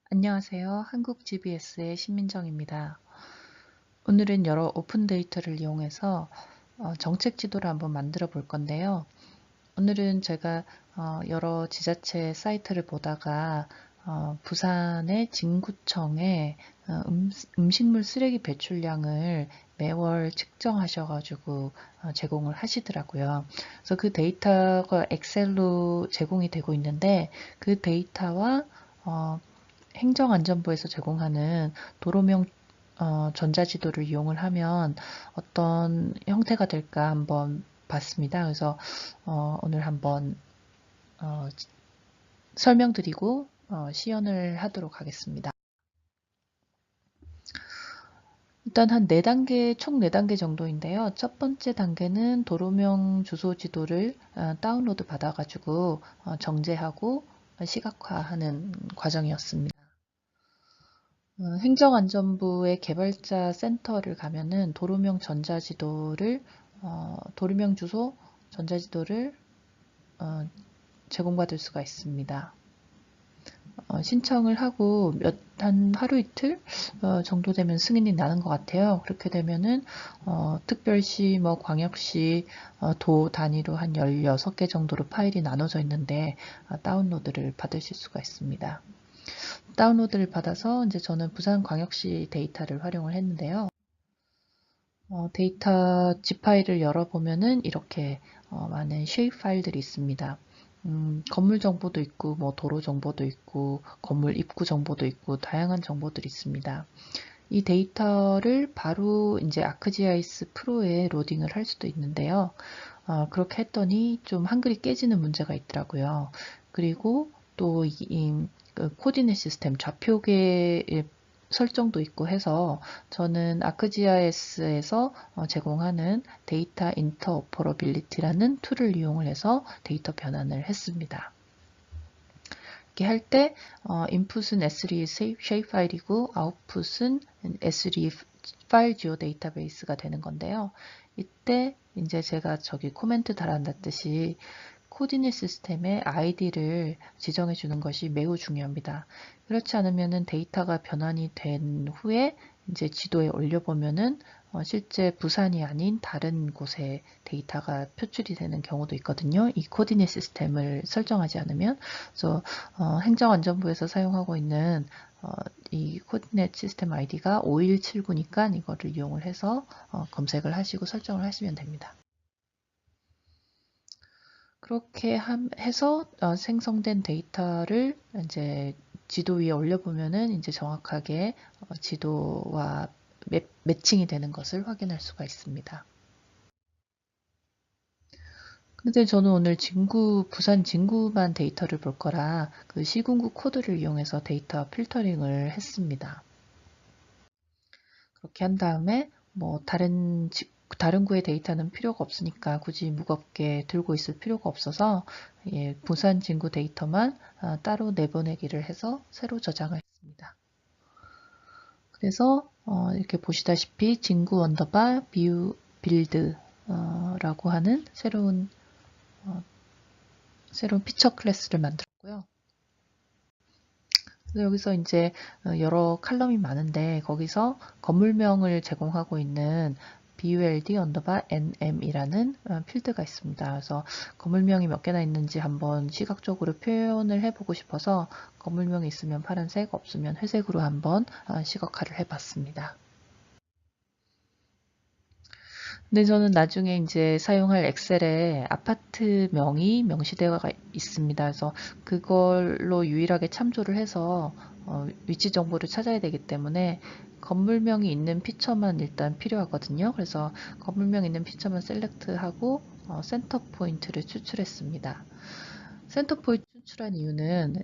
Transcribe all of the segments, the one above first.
안녕하세요. 한국 GBS의 신민정입니다. 오늘은 여러 오픈 데이터를 이용해서 정책 지도를 한번 만들어 볼 건데요. 오늘은 제가 여러 지자체 사이트를 보다가 부산의 진구청에 음식물 쓰레기 배출량을 매월 측정하셔가지고 제공을 하시더라고요. 그래서 그 데이터가 엑셀로 제공이 되고 있는데 그 데이터와 행정안전부에서 제공하는 도로명 전자지도를 이용을 하면 어떤 형태가 될까 한번 봤습니다. 그래서 오늘 한번 설명드리고 시연을 하도록 하겠습니다. 일단 한 4단계, 총 4단계 정도인데요. 첫 번째 단계는 도로명 주소 지도를 다운로드 받아가지고 정제하고 시각화하는 과정이었습니다. 행정안전부의 개발자 센터를 가면은 도로명 주소 전자지도를 제공받을 수가 있습니다. 신청을 하고 한 하루 이틀 정도 되면 승인이 나는 것 같아요. 그렇게 되면은 특별시, 광역시, 도 단위로 한 16개 정도로 파일이 나눠져 있는데 다운로드를 받으실 수가 있습니다. 다운로드를 받아서 이제 저는 부산광역시 데이터를 활용을 했는데요. 데이터 zip 파일을 열어보면은 이렇게 많은 쉐입 파일들이 있습니다. 건물 정보도 있고, 도로 정보도 있고, 건물 입구 정보도 있고, 다양한 정보들이 있습니다. 이 데이터를 바로 이제 아크지아이스 프로에 로딩을 할 수도 있는데요. 그렇게 했더니 좀 한글이 깨지는 문제가 있더라고요. 그리고 또 그 코디네이트 시스템 좌표계 설정도 있고 해서 저는 아크지아이스에서 제공하는 데이터 인터오퍼러빌리티라는 툴을 이용을 해서 데이터 변환을 했습니다. 이렇게 할 때 인풋은 S3 쉐입 파일이고 아웃풋은 S3 파일 지오 데이터베이스가 되는 건데요. 이때 이제 제가 저기 코멘트 달아놨듯이 코디네이트 시스템의 아이디를 지정해 주는 것이 매우 중요합니다. 그렇지 않으면은 데이터가 변환이 된 후에 이제 지도에 올려보면은 실제 부산이 아닌 다른 곳에 데이터가 표출이 되는 경우도 있거든요. 이 코디네이트 시스템을 설정하지 않으면. 그래서 행정안전부에서 사용하고 있는 이 코디네이트 시스템 아이디가 5179니까 이거를 이용을 해서 검색을 하시고 설정을 하시면 됩니다. 그렇게 해서 생성된 데이터를 이제 지도 위에 올려보면은 이제 정확하게 지도와 매칭이 되는 것을 확인할 수가 있습니다. 근데 저는 오늘 부산 진구만 데이터를 볼 거라 그 시군구 코드를 이용해서 데이터 필터링을 했습니다. 그렇게 한 다음에 다른 구의 데이터는 필요가 없으니까 굳이 무겁게 들고 있을 필요가 없어서 부산 진구 데이터만 따로 내보내기를 해서 새로 저장을 했습니다. 그래서 이렇게 보시다시피 진구 언더바 뷰 빌드 라고 하는 새로운 피처 클래스를 만들었고요. 여기서 이제 여러 칼럼이 많은데 거기서 건물명을 제공하고 있는 buld 언더바 nm이라는 필드가 있습니다. 그래서 건물명이 몇 개나 있는지 한번 시각적으로 표현을 해보고 싶어서 건물명이 있으면 파란색, 없으면 회색으로 한번 시각화를 해봤습니다. 근데 저는 나중에 이제 사용할 엑셀에 아파트명이 명시되어 있습니다. 그래서 그걸로 유일하게 참조를 해서 위치 정보를 찾아야 되기 때문에 건물명이 있는 피처만 일단 필요하거든요. 그래서 건물명 있는 피처만 셀렉트하고 센터 포인트를 추출했습니다. 센터 포인트 추출한 이유는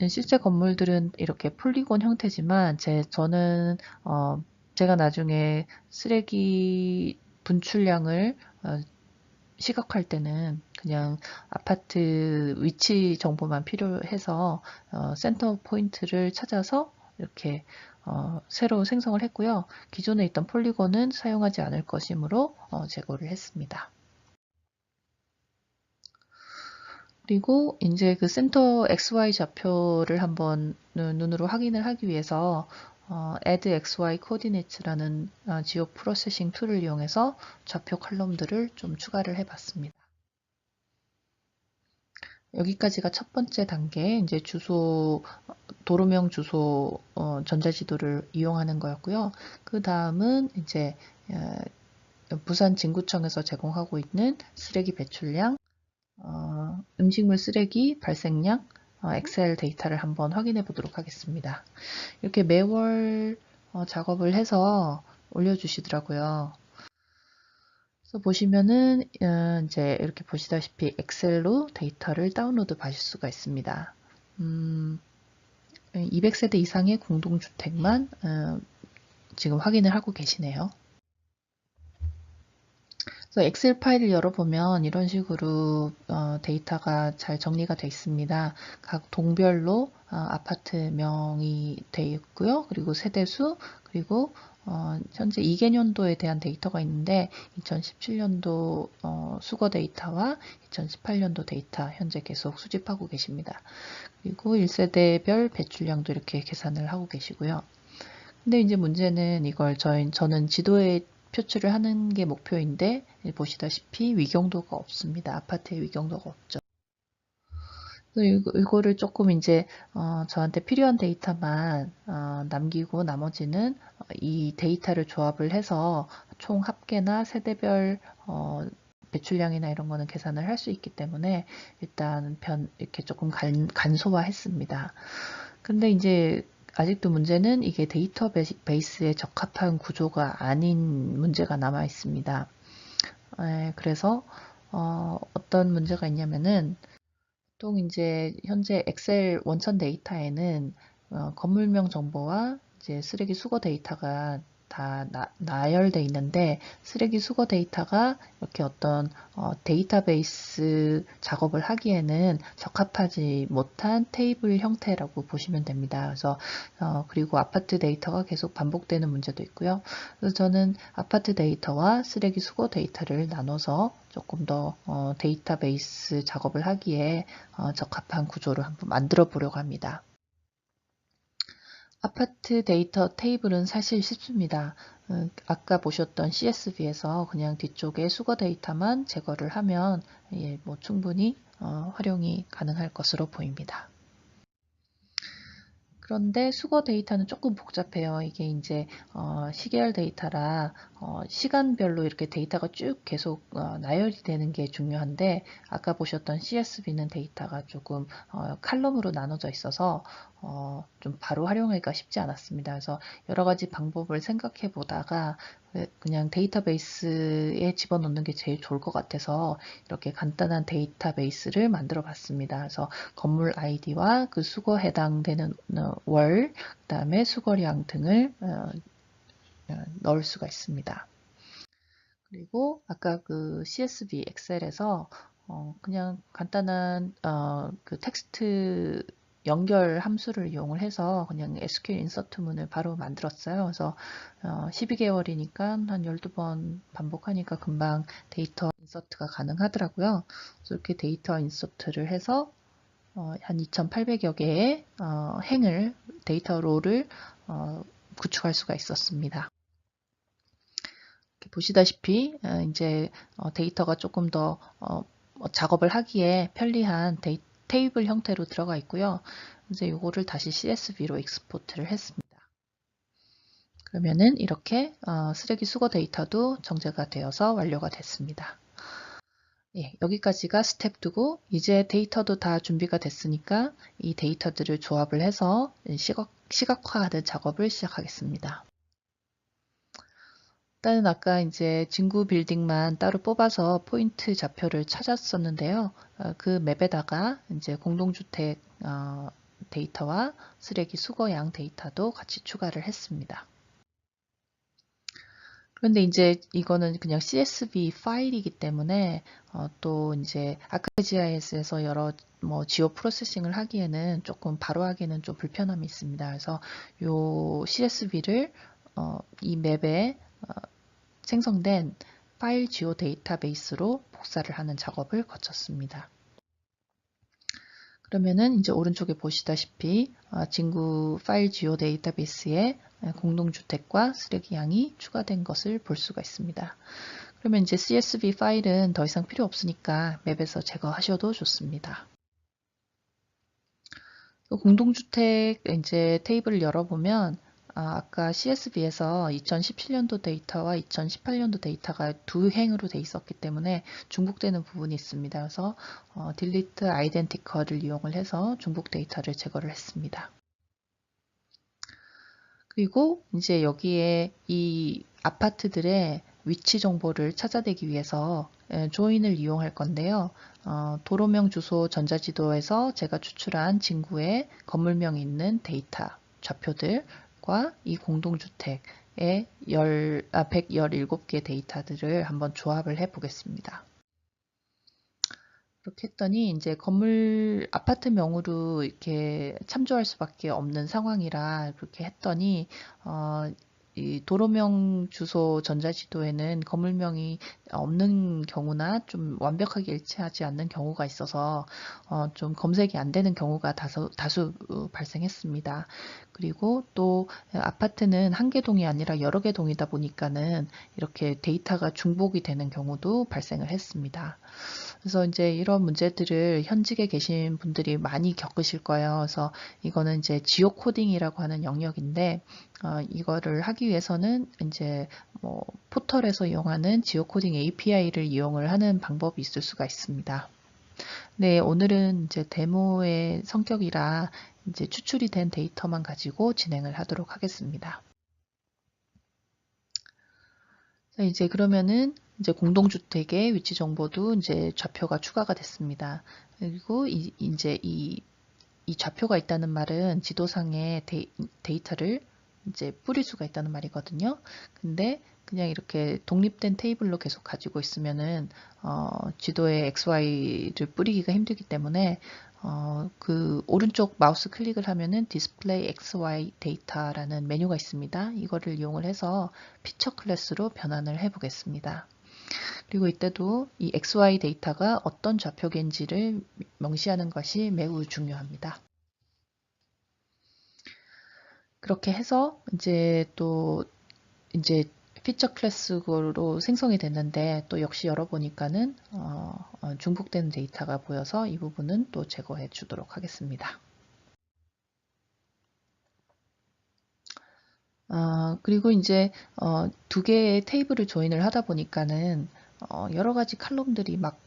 실제 건물들은 이렇게 폴리곤 형태지만 저는 제가 나중에 쓰레기 분출량을 시각화할 때는 그냥 아파트 위치 정보만 필요해서 센터 포인트를 찾아서 이렇게 새로 생성을 했고요. 기존에 있던 폴리곤은 사용하지 않을 것이므로 제거를 했습니다. 그리고 이제 그 센터 XY 좌표를 한번 눈으로 확인을 하기 위해서 add XY coordinate라는 지오 프로세싱 툴을 이용해서 좌표 컬럼들을 좀 추가를 해봤습니다. 여기까지가 첫 번째 단계, 이제 주소, 도로명 주소 전자지도를 이용하는 거였고요. 그 다음은 이제 부산 진구청에서 제공하고 있는 쓰레기 배출량, 음식물 쓰레기 발생량, 엑셀 데이터를 한번 확인해 보도록 하겠습니다. 이렇게 매월 작업을 해서 올려주시더라고요. 그래서 보시면은 이제 이렇게 보시다시피 엑셀로 데이터를 다운로드 받을 수가 있습니다. 200세대 이상의 공동주택만 지금 확인을 하고 계시네요. 그래서 엑셀 파일을 열어보면 이런 식으로 데이터가 잘 정리가 되어 있습니다. 각 동별로 아파트명이 되어 있고요. 그리고 세대수, 그리고 현재 2개년도에 대한 데이터가 있는데 2017년도 수거 데이터와 2018년도 데이터 현재 계속 수집하고 계십니다. 그리고 1세대별 배출량도 이렇게 계산을 하고 계시고요. 근데 이제 문제는 이걸 저는 지도에 표출을 하는 게 목표인데 보시다시피 위경도가 없습니다. 아파트에 위경도가 없죠. 이거를 조금 이제 저한테 필요한 데이터만 남기고 나머지는 이 데이터를 조합을 해서 총 합계나 세대별 배출량이나 이런 거는 계산을 할 수 있기 때문에 일단 이렇게 조금 간소화했습니다. 근데 이제 아직도 문제는 이게 데이터베이스에 적합한 구조가 아닌 문제가 남아 있습니다. 그래서 어떤 문제가 있냐면은 보통 이제 현재 엑셀 원천 데이터에는 건물명 정보와 이제 쓰레기 수거 데이터가 다 나열되어 있는데 쓰레기 수거 데이터가 이렇게 어떤 데이터베이스 작업을 하기에는 적합하지 못한 테이블 형태라고 보시면 됩니다. 그래서 그리고 아파트 데이터가 계속 반복되는 문제도 있고요. 그래서 저는 아파트 데이터와 쓰레기 수거 데이터를 나눠서 조금 더 데이터베이스 작업을 하기에 적합한 구조를 한번 만들어 보려고 합니다. 아파트 데이터 테이블은 사실 쉽습니다. 아까 보셨던 CSV에서 그냥 뒤쪽에 수거 데이터만 제거를 하면 뭐 충분히 활용이 가능할 것으로 보입니다. 그런데 수거 데이터는 조금 복잡해요. 이게 이제 시계열 데이터라 시간별로 이렇게 데이터가 쭉 계속 나열이 되는 게 중요한데 아까 보셨던 CSV는 데이터가 조금 칼럼으로 나눠져 있어서 좀 바로 활용하기가 쉽지 않았습니다. 그래서 여러 가지 방법을 생각해 보다가 그냥 데이터베이스에 집어넣는 게 제일 좋을 것 같아서 이렇게 간단한 데이터베이스를 만들어 봤습니다. 그래서 건물 아이디와 그 수거 해당되는 월, 그 다음에 수거량 등을 넣을 수가 있습니다. 그리고 아까 그 CSV 엑셀에서 그냥 간단한 그 텍스트 연결 함수를 이용을 해서 그냥 SQL 인서트문을 바로 만들었어요. 그래서 12개월이니까 한 12번 반복하니까 금방 데이터 인서트가 가능하더라고요. 그래서 이렇게 데이터 인서트를 해서 한 2,800여 개의 행을 데이터 롤을 구축할 수가 있었습니다. 보시다시피 이제 데이터가 조금 더 작업을 하기에 편리한 테이블 형태로 들어가 있고요. 이제 이거를 다시 CSV로 익스포트를 했습니다. 그러면은 이렇게 쓰레기 수거 데이터도 정제가 되어서 완료가 됐습니다. 예, 여기까지가 스텝 2고 이제 데이터도 다 준비가 됐으니까 이 데이터들을 조합을 해서 시각화하는 작업을 시작하겠습니다. 일단은 아까 이제 진구 빌딩만 따로 뽑아서 포인트 좌표를 찾았었는데요. 그 맵에다가 이제 공동주택 데이터와 쓰레기 수거양 데이터도 같이 추가를 했습니다. 그런데 이제 이거는 그냥 CSV 파일이기 때문에 또 이제 아크지아이에스에서 여러 뭐 지오 프로세싱을 하기에는 조금 바로 하기에는 좀 불편함이 있습니다. 그래서 요 CSV를 이 맵에 생성된 파일 지오 데이터베이스로 복사를 하는 작업을 거쳤습니다. 그러면은 이제 오른쪽에 보시다시피 진구 파일 지오 데이터베이스에 공동주택과 쓰레기 양이 추가된 것을 볼 수가 있습니다. 그러면 이제 CSV 파일은 더 이상 필요 없으니까 맵에서 제거하셔도 좋습니다. 공동주택 이제 테이블을 열어보면 아까 CSV에서 2017년도 데이터와 2018년도 데이터가 두 행으로 돼 있었기 때문에 중복되는 부분이 있습니다. 그래서 delete identical을 이용을 해서 중복 데이터를 제거를 했습니다. 그리고 이제 여기에 이 아파트들의 위치 정보를 찾아내기 위해서 조인을 이용할 건데요. 도로명 주소 전자지도에서 제가 추출한 진구의 건물명이 있는 데이터 좌표들과 이 공동주택의 117개 데이터들을 한번 조합을 해 보겠습니다. 그렇게 했더니 이제 건물 아파트명으로 이렇게 참조할 수밖에 없는 상황이라 그렇게 했더니 이 도로명 주소 전자지도에는 건물명이 없는 경우나 좀 완벽하게 일치하지 않는 경우가 있어서 좀 검색이 안 되는 경우가 다수 발생했습니다. 그리고 또 아파트는 한 개 동이 아니라 여러 개 동이다 보니까는 이렇게 데이터가 중복이 되는 경우도 발생을 했습니다. 그래서 이제 이런 문제들을 현직에 계신 분들이 많이 겪으실 거예요. 그래서 이거는 이제 지오 코딩이라고 하는 영역인데 이거를 하기 위해서는 이제 뭐 포털에서 이용하는 지오 코딩 API를 이용을 하는 방법이 있을 수가 있습니다. 네, 오늘은 이제 데모의 성격이라 이제 추출이 된 데이터만 가지고 진행을 하도록 하겠습니다. 자, 이제 그러면은 이제 공동주택의 위치 정보도 이제 좌표가 추가가 됐습니다. 그리고 이제 이 좌표가 있다는 말은 지도상에 데이터를 이제 뿌릴 수가 있다는 말이거든요. 근데 그냥 이렇게 독립된 테이블로 계속 가지고 있으면은 지도에 XY를 뿌리기가 힘들기 때문에 그 오른쪽 마우스 클릭을 하면은 디스플레이 XY 데이터라는 메뉴가 있습니다. 이거를 이용을 해서 피처 클래스로 변환을 해 보겠습니다. 그리고 이때도 이 XY 데이터가 어떤 좌표계인지를 명시하는 것이 매우 중요합니다. 그렇게 해서 이제 또 이제 피처 클래스로 생성이 됐는데 또 역시 열어보니까는 중복되는 데이터가 보여서 이 부분은 또 제거해 주도록 하겠습니다. 그리고 이제 두 개의 테이블을 조인을 하다 보니까는 여러 가지 칼럼들이 막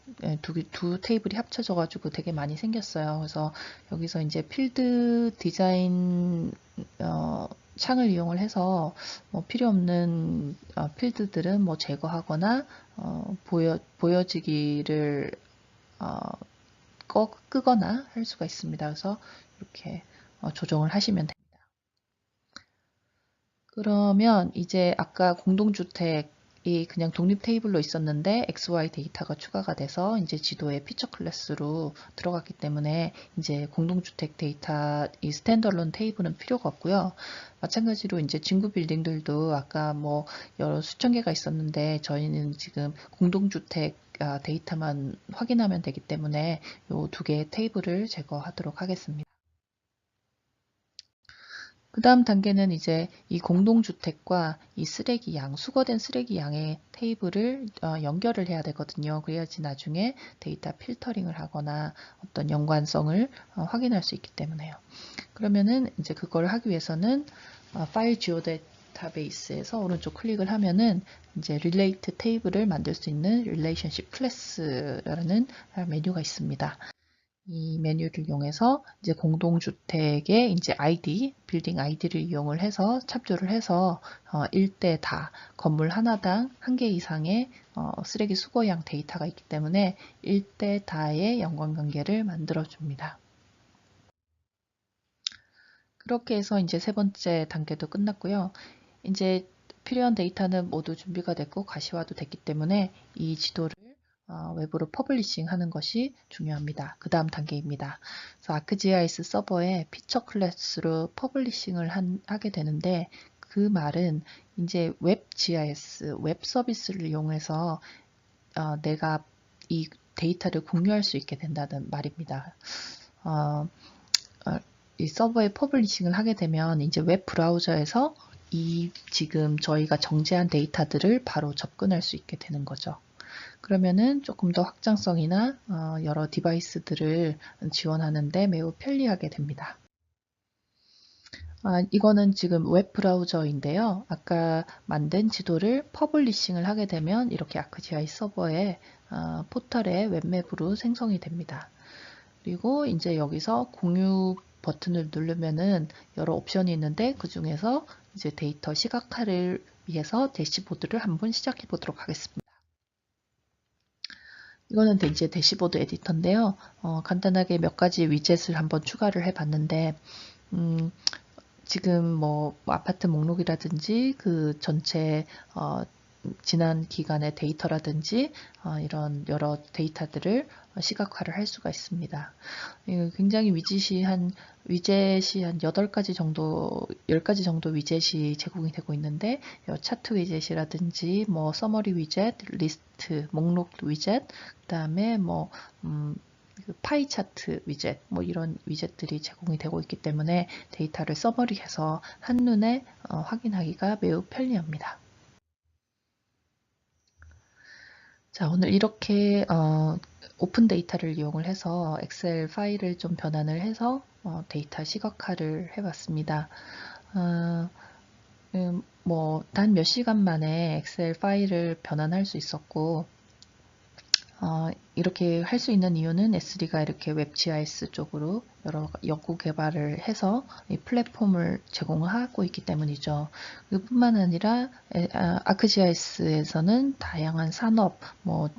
두 테이블이 합쳐져 가지고 되게 많이 생겼어요. 그래서 여기서 이제 필드 디자인 창을 이용을 해서 뭐 필요 없는 필드들은 뭐 제거하거나 보여지기를 끄거나 할 수가 있습니다. 그래서 이렇게 조정을 하시면 됩니다. 그러면 이제 아까 공동주택이 그냥 독립 테이블로 있었는데 XY 데이터가 추가가 돼서 이제 지도에 피처 클래스로 들어갔기 때문에 이제 공동주택 데이터 이 스탠더론 테이블은 필요가 없고요. 마찬가지로 이제 진구 빌딩들도 아까 뭐 여러 수천 개가 있었는데 저희는 지금 공동주택 데이터만 확인하면 되기 때문에 이 두 개의 테이블을 제거하도록 하겠습니다. 그 다음 단계는 이제 이 공동주택과 이 쓰레기 양, 수거된 쓰레기 양의 테이블을 연결을 해야 되거든요. 그래야지 나중에 데이터 필터링을 하거나 어떤 연관성을 확인할 수 있기 때문에요. 그러면은 이제 그걸 하기 위해서는 파일 지오데이터베이스에서 오른쪽 클릭을 하면은 이제 relate 테이블을 만들 수 있는 relationship class라는 메뉴가 있습니다. 이 메뉴를 이용해서 이제 공동주택의 이제 아이디, 빌딩 아이디를 이용을 해서 참조를 해서 일대 다 건물 하나당 한 개 이상의 쓰레기 수거양 데이터가 있기 때문에 일대 다의 연관관계를 만들어 줍니다. 그렇게 해서 이제 세 번째 단계도 끝났고요. 이제 필요한 데이터는 모두 준비가 됐고 가시화도 됐기 때문에 이 지도를 외부로 퍼블리싱 하는 것이 중요합니다. 그 다음 단계입니다. 그래서 ArcGIS 서버에 피처 클래스로 퍼블리싱을 하게 되는데 그 말은 이제 웹 GIS, 웹 서비스를 이용해서 내가 이 데이터를 공유할 수 있게 된다는 말입니다. 이 서버에 퍼블리싱을 하게 되면 이제 웹 브라우저에서 이 지금 저희가 정제한 데이터들을 바로 접근할 수 있게 되는 거죠. 그러면은 조금 더 확장성이나 여러 디바이스들을 지원하는데 매우 편리하게 됩니다. 이거는 지금 웹 브라우저인데요. 아까 만든 지도를 퍼블리싱을 하게 되면 이렇게 아크지아이 서버에 포털의 웹맵으로 생성이 됩니다. 그리고 이제 여기서 공유 버튼을 누르면은 여러 옵션이 있는데 그 중에서 이제 데이터 시각화를 위해서 대시보드를 한번 시작해 보도록 하겠습니다. 이거는 이제 대시보드 에디터인데요. 간단하게 몇 가지 위젯을 한번 추가를 해 봤는데 지금 뭐 아파트 목록이라든지 그 전체 지난 기간의 데이터라든지 이런 여러 데이터들을 시각화를 할 수가 있습니다. 굉장히 위젯이 한 8가지 정도, 10가지 정도 위젯이 제공이 되고 있는데 차트 위젯이라든지 뭐 서머리 위젯, 리스트, 목록 위젯, 그다음에 뭐 그 파이 차트 위젯, 뭐 이런 위젯들이 제공이 되고 있기 때문에 데이터를 서머리해서 한눈에 확인하기가 매우 편리합니다. 자, 오늘 이렇게 오픈 데이터를 이용을 해서 엑셀 파일을 좀 변환을 해서 데이터 시각화를 해봤습니다. 뭐 단 몇 시간 만에 엑셀 파일을 변환할 수 있었고 이렇게 할 수 있는 이유는 S3가 이렇게 웹GIS 쪽으로 여러 연구 개발을 해서 이 플랫폼을 제공하고 있기 때문이죠. 그뿐만 아니라 아크GIS에서는 다양한 산업, 뭐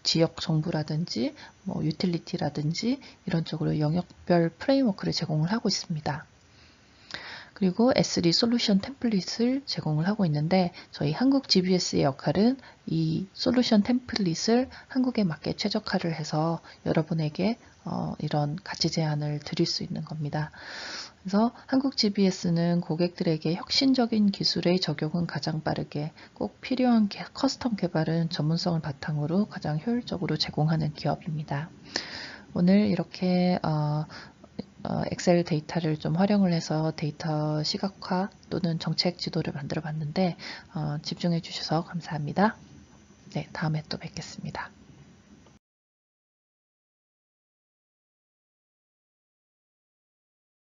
지역 정부라든지 뭐 유틸리티라든지 이런 쪽으로 영역별 프레임워크를 제공을 하고 있습니다. 그리고 S3 솔루션 템플릿을 제공을 하고 있는데 저희 한국 GBS의 역할은 이 솔루션 템플릿을 한국에 맞게 최적화를 해서 여러분에게 이런 가치 제안을 드릴 수 있는 겁니다. 그래서 한국 GBS는 고객들에게 혁신적인 기술의 적용은 가장 빠르게 꼭 필요한 커스텀 개발은 전문성을 바탕으로 가장 효율적으로 제공하는 기업입니다. 오늘 이렇게 엑셀 데이터를 좀 활용을 해서 데이터 시각화 또는 정책 지도를 만들어 봤는데 집중해 주셔서 감사합니다. 네, 다음에 또 뵙겠습니다.